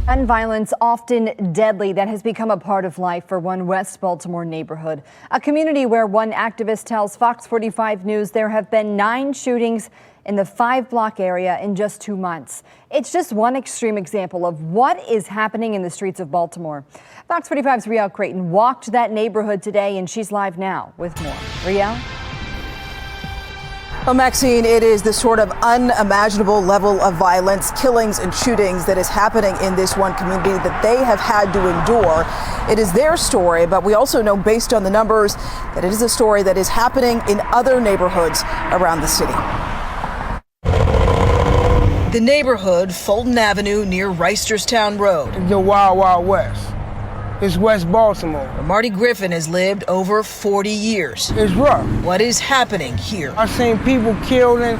Gun violence, often deadly, that has become a part of life for one West Baltimore neighborhood. A community where one activist tells Fox 45 News there have been 9 shootings in the 5-block area in just 2 months. It's just one extreme example of what is happening in the streets of Baltimore. Fox 45's Riel Creighton walked that neighborhood today, and she's live now with more. Riel? Well, Maxine, it is the sort of unimaginable level of violence, killings and shootings that is happening in this one community that they have had to endure. It is their story, but we also know based on the numbers that it is a story that is happening in other neighborhoods around the city. The neighborhood, Fulton Avenue near Reisterstown Road. The Wild Wild West. It's West Baltimore. Marty Griffin has lived over 40 years. It's rough. What is happening here? I've seen people killed in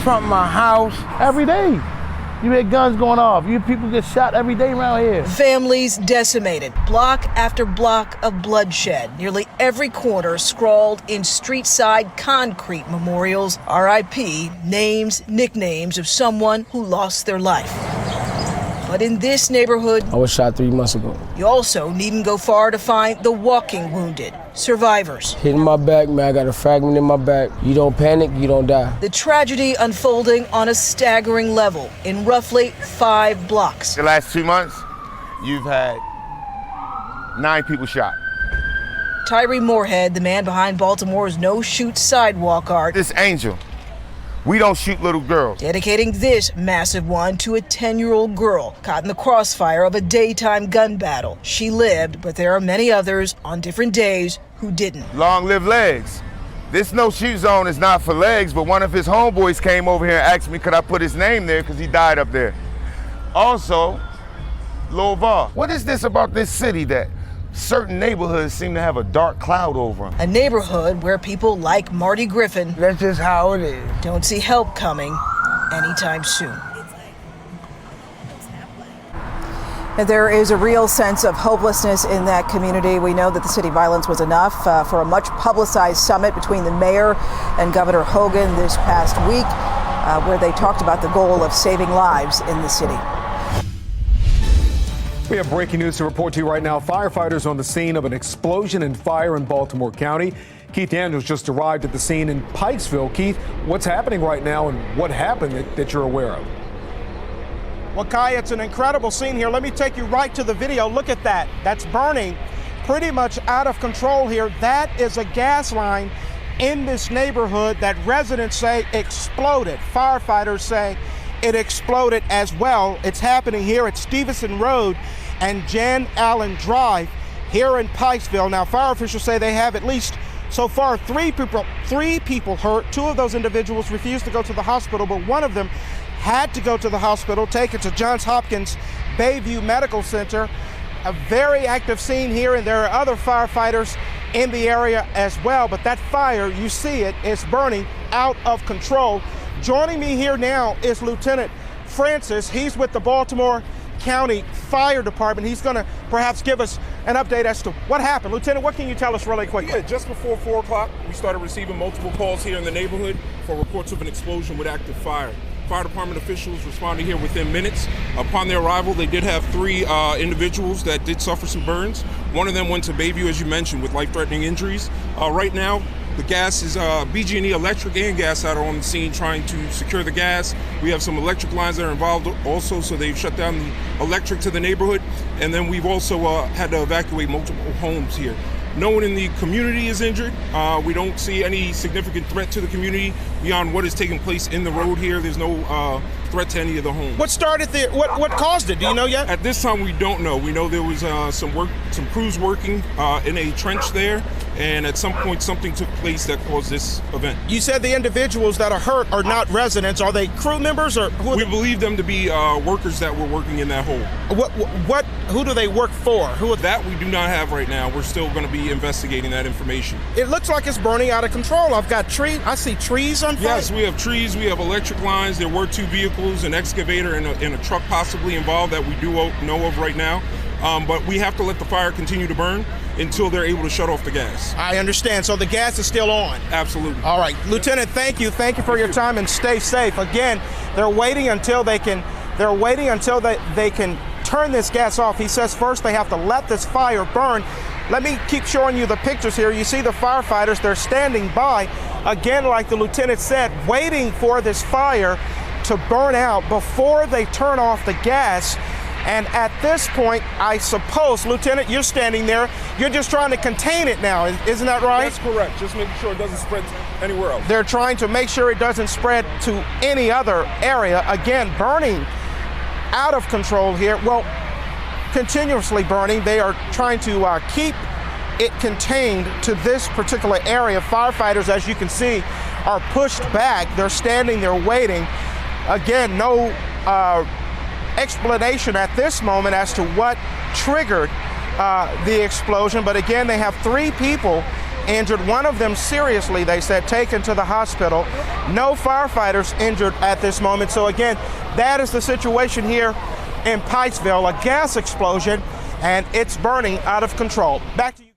front of my house. Every day. You hear guns going off. You people get shot every day around here. Families decimated. Block after block of bloodshed. Nearly every corner scrawled in street-side concrete memorials. R.I.P. Names, nicknames of someone who lost their life. But in this neighborhood, I was shot 3 months ago. You also needn't go far to find the walking wounded, survivors. Hitting my back, man, I got a fragment in my back. You don't panic, you don't die. The tragedy unfolding on a staggering level in roughly 5 blocks. The last 2 months, you've had 9 people shot. Tyree Moorhead, the man behind Baltimore's no-shoot sidewalk art. This angel. We don't shoot little girls. Dedicating this massive one to a 10-year-old girl caught in the crossfire of a daytime gun battle. She lived, but there are many others on different days who didn't. Long live legs. This no-shoot zone is not for legs, but one of his homeboys came over here and asked me could I put his name there because he died up there. Also, Lil Var. What is this about this city that certain neighborhoods seem to have a dark cloud over them? A neighborhood where people like Marty Griffin That's just how it is. don't see help coming anytime soon. There is a real sense of hopelessness in that community. We know that the city violence was enough for a much publicized summit between the mayor and Governor Hogan this past week, where they talked about the goal of saving lives in the city. We have breaking news to report to you right now. Firefighters on the scene of an explosion and fire in Baltimore County. Keith Daniels just arrived at the scene in Pikesville. Keith, what's happening right now and what happened that you're aware of? Well, Kai, it's an incredible scene here. Let me take you right to the video. Look at that. That's burning pretty much out of control here. That is a gas line in this neighborhood that residents say exploded. Firefighters say it exploded as well. It's happening here at Stevenson Road and Jan Allen Drive here in Pikesville. Now, fire officials say they have at least so far three people hurt. 2 of those individuals refused to go to the hospital, but one of them had to go to the hospital, taken to Johns Hopkins Bayview Medical Center. A very active scene here, and there are other firefighters in the area as well. But that fire, you see it, is burning out of control. Joining me here now is Lieutenant Francis. He's with the Baltimore County Fire Department. He's going to perhaps give us an update as to what happened. Lieutenant, what can you tell us really quickly? Yeah, just before 4 o'clock, we started receiving multiple calls here in the neighborhood for reports of an explosion with active fire. Fire department officials responded here within minutes. Upon their arrival, they did have 3 individuals that did suffer some burns. One of them went to Bayview, as you mentioned, with life-threatening injuries. Right now, the gas is BG&E Electric and gas out on the scene trying to secure the gas. We have some electric lines that are involved also, so they've shut down the electric to the neighborhood. And then we've also had to evacuate multiple homes here. No one in the community is injured. We don't see any significant threat to the community beyond what is taking place in the road here. There's no threat to any of the homes. What started there? What caused it? Do you know yet? At this time, we don't know. We know there was some crews working in a trench there, and at some point something took place that caused this event. You said the individuals that are hurt are not residents. Are they crew members or who? We believe them to be workers that were working in that hole. Who do they work for? That we do not have right now. We're still going to be investigating that information. It looks like it's burning out of control. I've got trees. I see trees on fire. Yes, we have trees. We have electric lines. There were 2 vehicles, an excavator and a truck possibly involved that we do know of right now. But we have to let the fire continue to burn until they're able to shut off the gas. I understand. So the gas is still on? Absolutely. All right. Lieutenant, thank you. Thank you for your time and stay safe. Again, they're waiting until they can turn this gas off. He says first they have to let this fire burn. Let me keep showing you the pictures here. You see the firefighters, they're standing by, again, like the lieutenant said, waiting for this fire to burn out before they turn off the gas. And at this point, I suppose, Lieutenant, you're standing there, you're just trying to contain it now, isn't that right? That's correct, just making sure it doesn't spread anywhere else. They're trying to make sure it doesn't spread to any other area. Again, burning out of control here. Well, continuously burning. They are trying to keep it contained to this particular area. Firefighters, as you can see, are pushed back. They're standing there waiting. Again, no explanation at this moment as to what triggered the explosion. But again, they have 3 people injured, one of them seriously, they said, taken to the hospital. No firefighters injured at this moment. So again, that is the situation here in Pikesville, a gas explosion, and it's burning out of control. Back to you guys.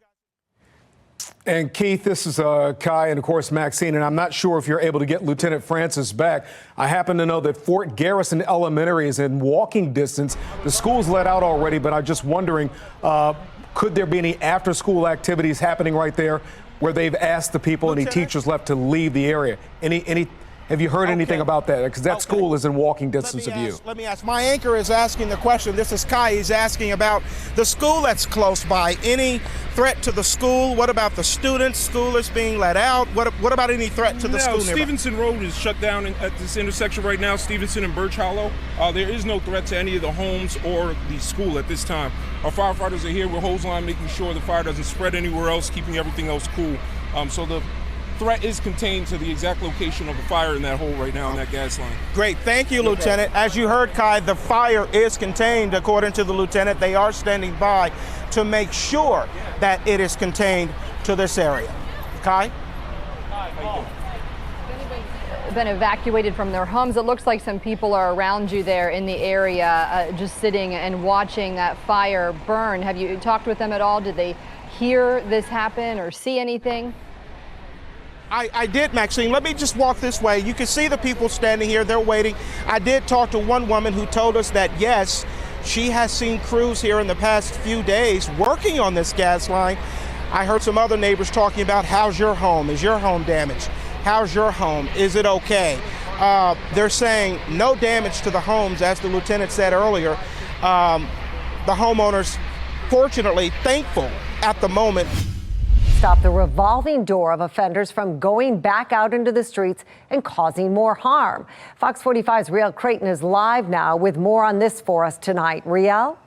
And Keith, this is Kai and, of course, Maxine, and I'm not sure if you're able to get Lieutenant Francis back. I happen to know that Fort Garrison Elementary is in walking distance. The school's let out already, but I'm just wondering, could there be any after-school activities happening right there where they've asked the people, any teachers left to leave the area? Have you heard anything about that? Because that school is in walking distance of you. Let me ask. My anchor is asking the question. This is Kai. He's asking about the school that's close by. Any threat to the school? What about the students? School is being let out. What about any threat to the school nearby? Stevenson Road is shut down at this intersection right now, Stevenson and Birch Hollow. There is no threat to any of the homes or the school at this time. Our firefighters are here with hose line, making sure the fire doesn't spread anywhere else, keeping everything else cool. So the threat is contained to the exact location of the fire in that hole right now in that gas line. Great, thank you, Lieutenant. As you heard, Kai, the fire is contained, according to the lieutenant. They are standing by to make sure that it is contained to this area. Kai? Been evacuated from their homes. It looks like some people are around you there in the area, just sitting and watching that fire burn. Have you talked with them at all? Did they hear this happen or see anything? I did, Maxine. Let me just walk this way. You can see the people standing here. They're waiting. I did talk to one woman who told us that, yes, she has seen crews here in the past few days working on this gas line. I heard some other neighbors talking about, how's your home? Is your home damaged? How's your home? Is it okay? They're saying no damage to the homes, as the lieutenant said earlier. The homeowners, fortunately, thankful at the moment. Stop the revolving door of offenders from going back out into the streets and causing more harm. Fox 45's Riel Creighton is live now with more on this for us tonight. Riel?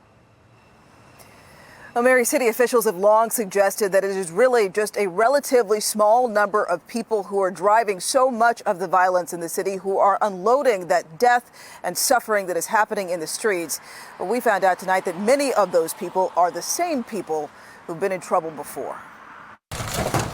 Well, Mary, city officials have long suggested that it is really just a relatively small number of people who are driving so much of the violence in the city, who are unloading that death and suffering that is happening in the streets. But we found out tonight that many of those people are the same people who've been in trouble before.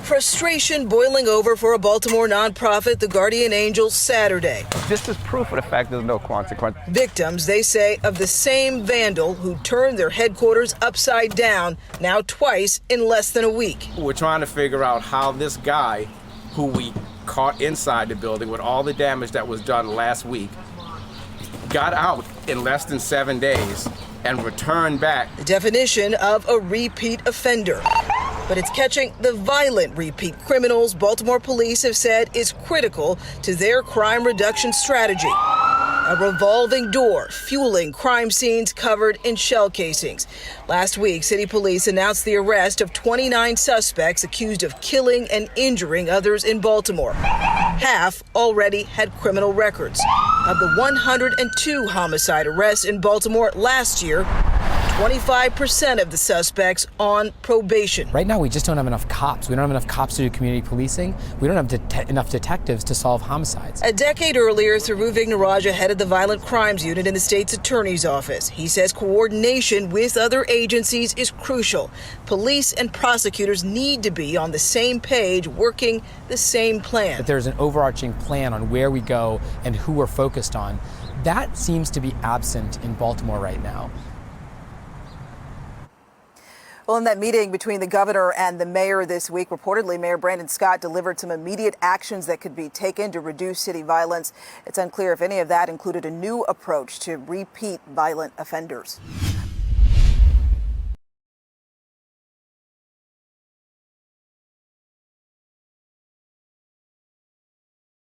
Frustration boiling over for a Baltimore nonprofit, the Guardian Angels, Saturday. This is proof of the fact there's no consequence. Victims, they say, of the same vandal who turned their headquarters upside down, now twice in less than a week. We're trying to figure out how this guy, who we caught inside the building with all the damage that was done last week, got out in less than 7 days and returned back. The definition of a repeat offender. But it's catching the violent repeat criminals Baltimore police have said is critical to their crime reduction strategy. A revolving door fueling crime scenes covered in shell casings. Last week, city police announced the arrest of 29 suspects accused of killing and injuring others in Baltimore. Half already had criminal records. Of the 102 homicide arrests in Baltimore last year, 25% of the suspects on probation. Right now, we just don't have enough cops. We don't have enough cops to do community policing. We don't have enough detectives to solve homicides. A decade earlier, Saru Vignaraja headed the Violent Crimes Unit in the state's attorney's office. He says coordination with other agencies is crucial. Police and prosecutors need to be on the same page, working the same plan. That there's an overarching plan on where we go and who we're focused on. That seems to be absent in Baltimore right now. Well, in that meeting between the governor and the mayor this week, reportedly Mayor Brandon Scott delivered some immediate actions that could be taken to reduce city violence. It's unclear if any of that included a new approach to repeat violent offenders.